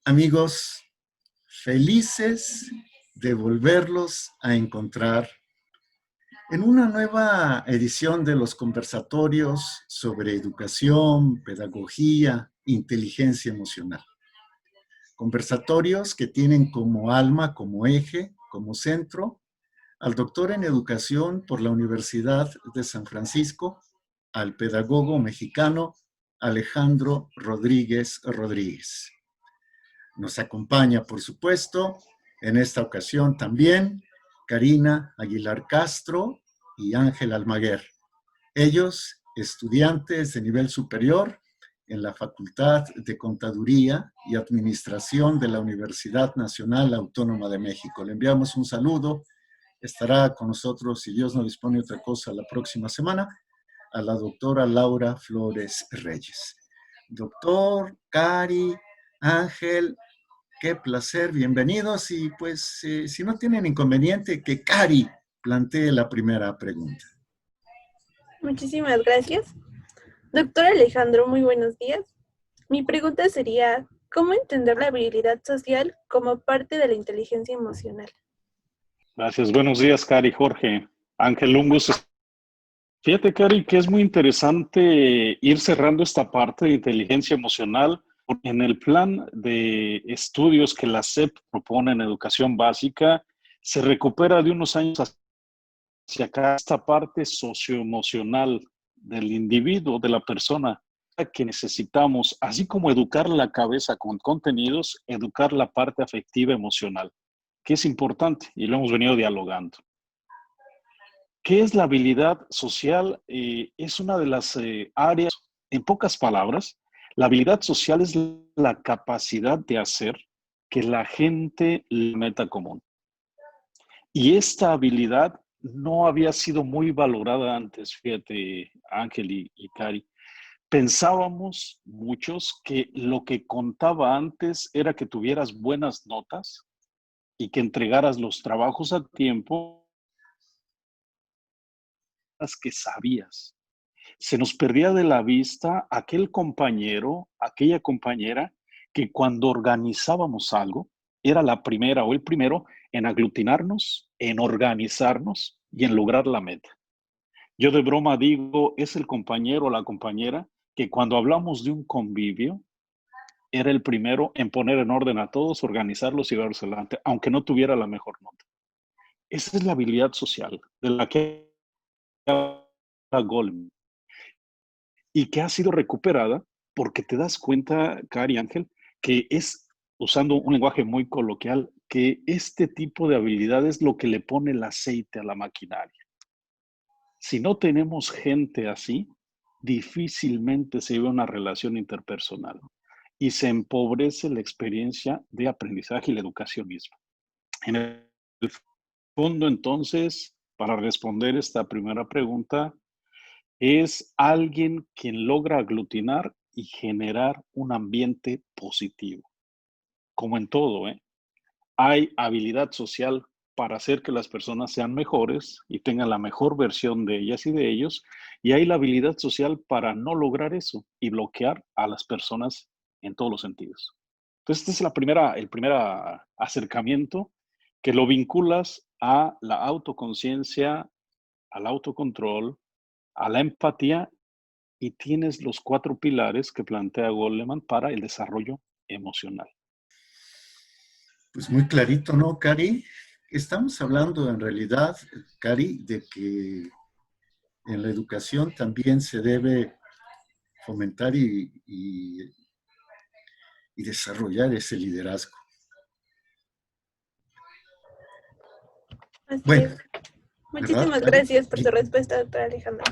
Amigos, felices de volverlos a encontrar en una nueva edición de los conversatorios sobre educación, pedagogía, inteligencia emocional. Conversatorios que tienen como alma, como eje, como centro, al doctor en educación por la Universidad de San Francisco, al pedagogo mexicano Alejandro Rodríguez Rodríguez. Nos acompaña, por supuesto, en esta ocasión también Karina Aguilar Castro y Ángel Almaguer. Ellos, estudiantes de nivel superior en la Facultad de Contaduría y Administración de la Universidad Nacional Autónoma de México. Le enviamos un saludo. Estará con nosotros, si Dios no dispone otra cosa, la próxima semana, a la doctora Laura Flores Reyes. Doctor, Cari, Ángel, qué placer, bienvenidos. Y pues, si no tienen inconveniente, que Cari plantee la primera pregunta. Muchísimas gracias. Doctor Alejandro, muy buenos días. Mi pregunta sería, ¿cómo entender la habilidad social como parte de la inteligencia emocional? Gracias. Buenos días, Cari, Jorge, Ángel, un gusto. Fíjate, Cari, que es muy interesante ir cerrando esta parte de inteligencia emocional. En el plan de estudios que la SEP propone en educación básica, se recupera de unos años hacia acá esta parte socioemocional del individuo, de la persona, que necesitamos, así como educar la cabeza con contenidos, educar la parte afectiva emocional, que es importante y lo hemos venido dialogando. ¿Qué es la habilidad social? Es una de las áreas, en pocas palabras, la habilidad social es la capacidad de hacer que la gente la meta común. Y esta habilidad no había sido muy valorada antes, fíjate, Ángel y Cari. Pensábamos muchos que lo que contaba antes era que tuvieras buenas notas y que entregaras los trabajos a tiempo que sabías. Se nos perdía de la vista aquel compañero, aquella compañera que cuando organizábamos algo era la primera o el primero en aglutinarnos, en organizarnos y en lograr la meta. Yo de broma digo, es el compañero o la compañera que cuando hablamos de un convivio era el primero en poner en orden a todos, organizarlos y llevarlos adelante, aunque no tuviera la mejor nota. Esa es la habilidad social de la que habla Goleman y que ha sido recuperada porque te das cuenta, Cari Ángel, que es, usando un lenguaje muy coloquial, que este tipo de habilidad es lo que le pone el aceite a la maquinaria. Si no tenemos gente así, difícilmente se ve una relación interpersonal y se empobrece la experiencia de aprendizaje y la educación misma. En el fondo, entonces, para responder esta primera pregunta, es alguien quien logra aglutinar y generar un ambiente positivo. Como en todo, hay habilidad social para hacer que las personas sean mejores y tengan la mejor versión de ellas y de ellos, y hay la habilidad social para no lograr eso y bloquear a las personas en todos los sentidos. Entonces, este es el primer acercamiento que lo vinculas a la autoconciencia, al autocontrol, a la empatía y tienes los 4 pilares que plantea Goleman para el desarrollo emocional. Pues muy clarito, ¿no, Cari? Estamos hablando en realidad, Cari, de que en la educación también se debe fomentar y desarrollar ese liderazgo. Así Bueno, es. ¿verdad, Muchísimas Cari? gracias por su respuesta, doctor Alejandro.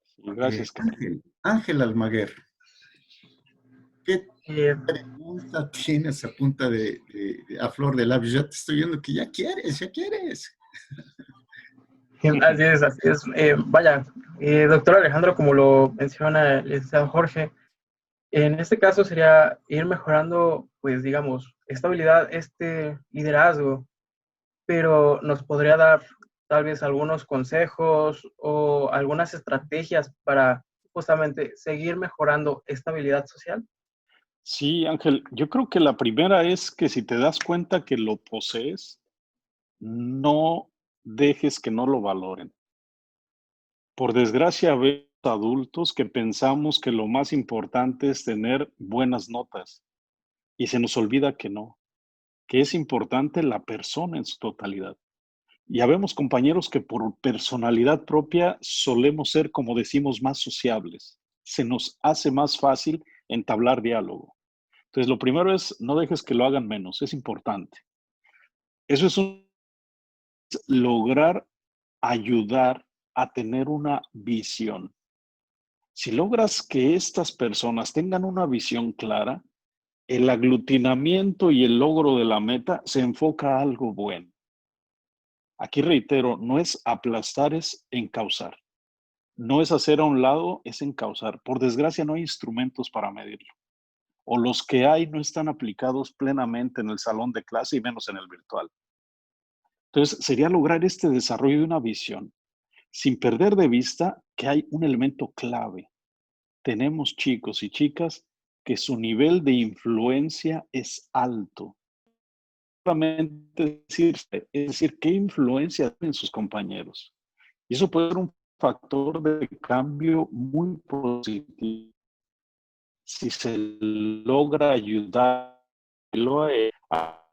Sí, gracias, Cari. Ángel Almaguer, ¿qué Eh, pregunta tienes a punta a flor de labios? Ya te estoy viendo que ya quieres, ya quieres. Así es, así es. Vaya, doctor Alejandro, como lo menciona el licenciado Jorge, en este caso sería ir mejorando, pues digamos, esta habilidad, este liderazgo, pero nos podría dar tal vez algunos consejos o algunas estrategias para justamente seguir mejorando esta habilidad social. Sí, Ángel, yo creo que la primera es que si te das cuenta que lo posees, no dejes que no lo valoren. Por desgracia, vemos adultos que pensamos que lo más importante es tener buenas notas y se nos olvida que no, que es importante la persona en su totalidad. Y habemos compañeros que por personalidad propia solemos ser, como decimos, más sociables. Se nos hace más fácil entablar diálogo. Entonces, lo primero es no dejes que lo hagan menos, es importante. Eso es lograr ayudar a tener una visión. Si logras que estas personas tengan una visión clara, el aglutinamiento y el logro de la meta se enfoca a algo bueno. Aquí reitero, no es aplastar, es encauzar. No es hacer a un lado, es encauzar. Por desgracia no hay instrumentos para medirlo. O los que hay no están aplicados plenamente en el salón de clase y menos en el virtual. Entonces, sería lograr este desarrollo de una visión, sin perder de vista que hay un elemento clave. Tenemos chicos y chicas que su nivel de influencia es alto. Solamente es decir, qué influencia tienen sus compañeros. Y eso puede ser un factor de cambio muy positivo. Si se logra ayudarlo a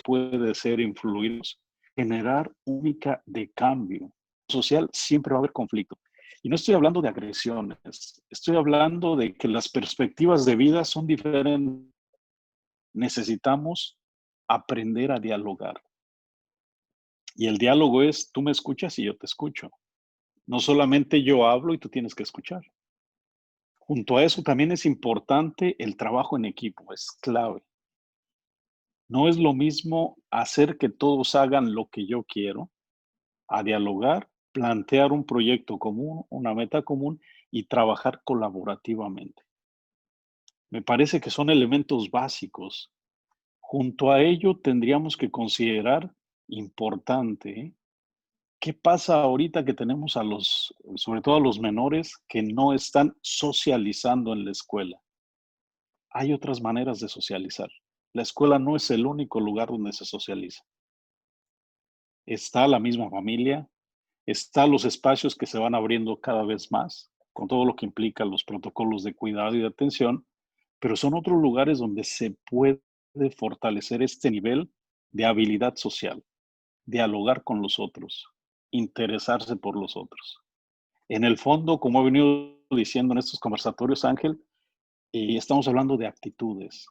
puede ser influirnos, generar única de cambio social, siempre va a haber conflicto. Y no estoy hablando de agresiones, estoy hablando de que las perspectivas de vida son diferentes. Necesitamos aprender a dialogar. Y el diálogo es, tú me escuchas y yo te escucho. No solamente yo hablo y tú tienes que escuchar. Junto a eso también es importante el trabajo en equipo, es clave. No es lo mismo hacer que todos hagan lo que yo quiero, a dialogar, plantear un proyecto común, una meta común y trabajar colaborativamente. Me parece que son elementos básicos. Junto a ello tendríamos que considerar importante, ¿eh? ¿Qué pasa ahorita que tenemos a los, sobre todo a los menores, que no están socializando en la escuela? Hay otras maneras de socializar. La escuela no es el único lugar donde se socializa. Está la misma familia, está los espacios que se van abriendo cada vez más, con todo lo que implica los protocolos de cuidado y de atención, pero son otros lugares donde se puede fortalecer este nivel de habilidad social, dialogar con los otros, interesarse por los otros. En el fondo, como he venido diciendo en estos conversatorios, Ángel, estamos hablando de actitudes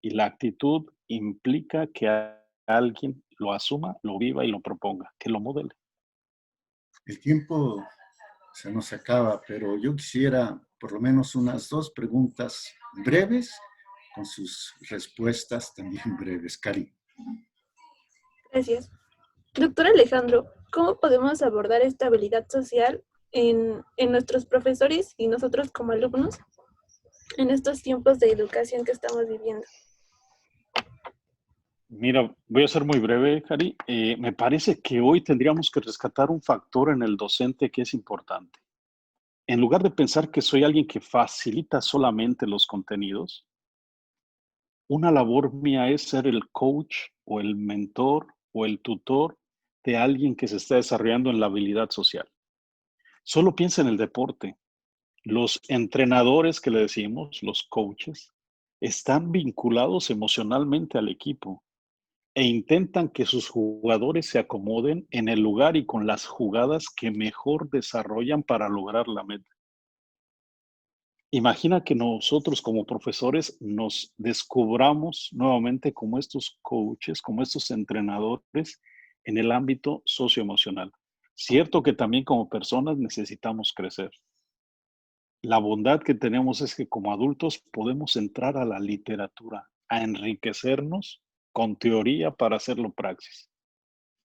y la actitud implica que alguien lo asuma, lo viva y lo proponga, que lo modele. El tiempo se nos acaba, pero yo quisiera por lo menos unas 2 preguntas breves con sus respuestas también breves. Cari. Gracias. Doctor Alejandro, ¿cómo podemos abordar esta habilidad social en nuestros profesores y nosotros como alumnos en estos tiempos de educación que estamos viviendo? Mira, voy a ser muy breve, Cari. Me parece que hoy tendríamos que rescatar un factor en el docente que es importante. En lugar de pensar que soy alguien que facilita solamente los contenidos, una labor mía es ser el coach o el mentor o el tutor de alguien que se está desarrollando en la habilidad social. Solo piensa en el deporte. Los entrenadores que le decimos, los coaches, están vinculados emocionalmente al equipo e intentan que sus jugadores se acomoden en el lugar y con las jugadas que mejor desarrollan para lograr la meta. Imagina que nosotros como profesores nos descubramos nuevamente como estos coaches, como estos entrenadores en el ámbito socioemocional. Cierto que también como personas necesitamos crecer. La bondad que tenemos es que como adultos podemos entrar a la literatura, a enriquecernos con teoría para hacerlo praxis.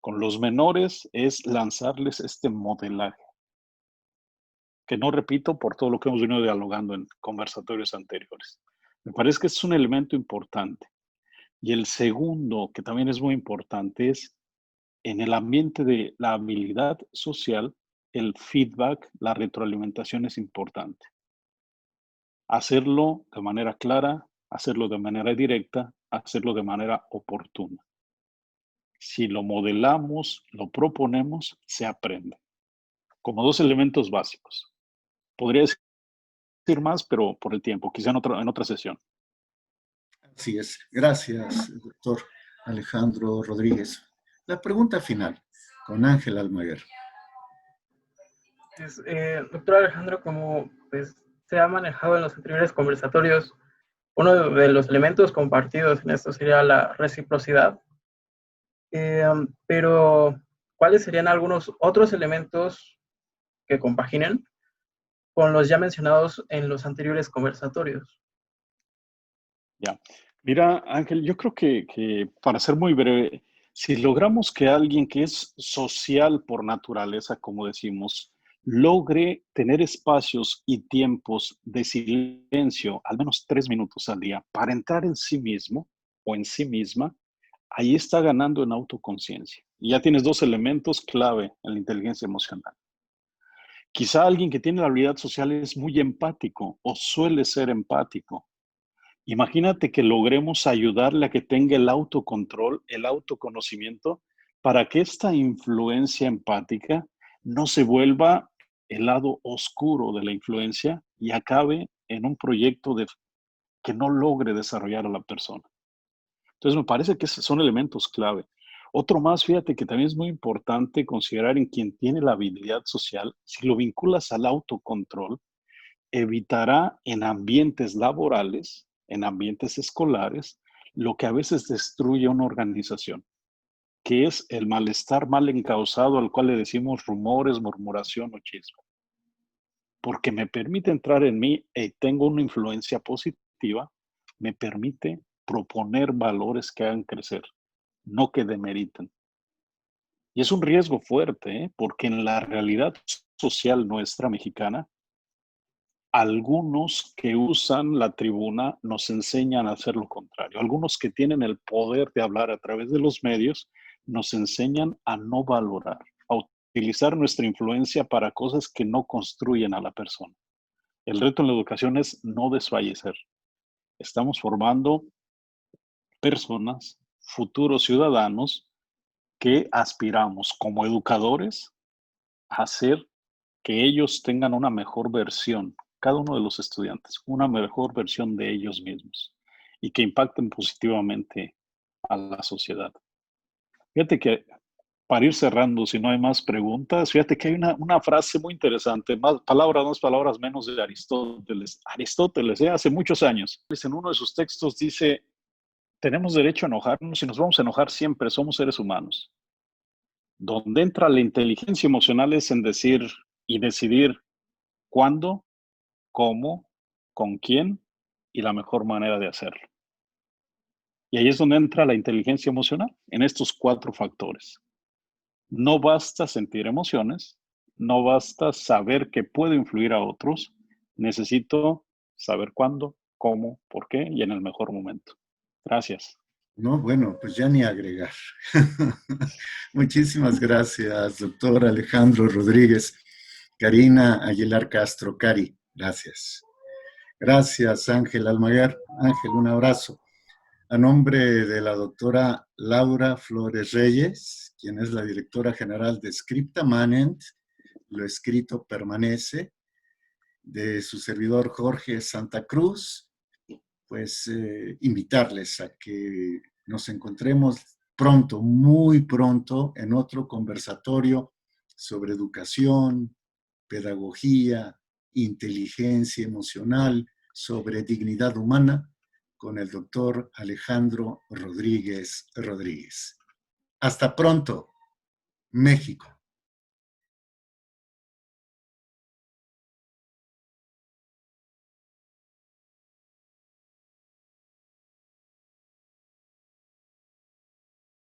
Con los menores es lanzarles este modelaje, que no repito por todo lo que hemos venido dialogando en conversatorios anteriores. Me parece que es un elemento importante. Y el segundo, que también es muy importante, es en el ambiente de la habilidad social, el feedback, la retroalimentación es importante. Hacerlo de manera clara, hacerlo de manera directa, hacerlo de manera oportuna. Si lo modelamos, lo proponemos, se aprende. Como dos elementos básicos. Podría decir más, pero por el tiempo, quizá en otra sesión. Así es. Gracias, doctor Alejandro Rodríguez. La pregunta final, con Ángel Almaguer. Doctor Alejandro, como pues, se ha manejado en los anteriores conversatorios, uno de los elementos compartidos en esto sería la reciprocidad. Pero, ¿cuáles serían algunos otros elementos que compaginen con los ya mencionados en los anteriores conversatorios? Ya. Mira, Ángel, yo creo que para ser muy breve, si logramos que alguien que es social por naturaleza, como decimos, logre tener espacios y tiempos de silencio, al menos 3 minutos al día, para entrar en sí mismo o en sí misma, ahí está ganando en autoconciencia. Y ya tienes dos elementos clave en la inteligencia emocional. Quizá alguien que tiene la habilidad social es muy empático o suele ser empático. Imagínate que logremos ayudarle a que tenga el autocontrol, el autoconocimiento, para que esta influencia empática no se vuelva el lado oscuro de la influencia y acabe en un proyecto que no logre desarrollar a la persona. Entonces, me parece que esos son elementos clave. Otro más, fíjate que también es muy importante considerar en quien tiene la habilidad social, si lo vinculas al autocontrol, evitará en ambientes laborales, en ambientes escolares, lo que a veces destruye una organización, que es el malestar mal encausado al cual le decimos rumores, murmuración o chisme. Porque me permite entrar en mí y tengo una influencia positiva, me permite proponer valores que hagan crecer, no que demeriten. Y es un riesgo fuerte, ¿eh? Porque en la realidad social nuestra mexicana, algunos que usan la tribuna nos enseñan a hacer lo contrario. Algunos que tienen el poder de hablar a través de los medios nos enseñan a no valorar, a utilizar nuestra influencia para cosas que no construyen a la persona. El reto en la educación es no desfallecer. Estamos formando personas, futuros ciudadanos, que aspiramos como educadores a hacer que ellos tengan una mejor versión, cada uno de los estudiantes, una mejor versión de ellos mismos y que impacten positivamente a la sociedad. Fíjate que para ir cerrando, si no hay más preguntas, fíjate que hay una frase muy interesante, más palabras menos de Aristóteles. Aristóteles, hace muchos años, en uno de sus textos dice, tenemos derecho a enojarnos y nos vamos a enojar siempre, somos seres humanos. Donde entra la inteligencia emocional es en decir y decidir cuándo, cómo, con quién y la mejor manera de hacerlo. Y ahí es donde entra la inteligencia emocional, en estos 4 factores. No basta sentir emociones, no basta saber que puedo influir a otros, necesito saber cuándo, cómo, por qué y en el mejor momento. Gracias. No, bueno, pues ya ni agregar. Muchísimas gracias, doctor Alejandro Rodríguez. Karina Aguilar Castro, Cari, gracias. Gracias, Ángel Almaguer. Ángel, un abrazo. A nombre de la doctora Laura Flores Reyes, quien es la directora general de Scripta Manent, lo escrito permanece, de su servidor Jorge Santa Cruz, pues invitarles a que nos encontremos pronto, muy pronto, en otro conversatorio sobre educación, pedagogía, inteligencia emocional, sobre dignidad humana, con el doctor Alejandro Rodríguez Rodríguez. Hasta pronto, México.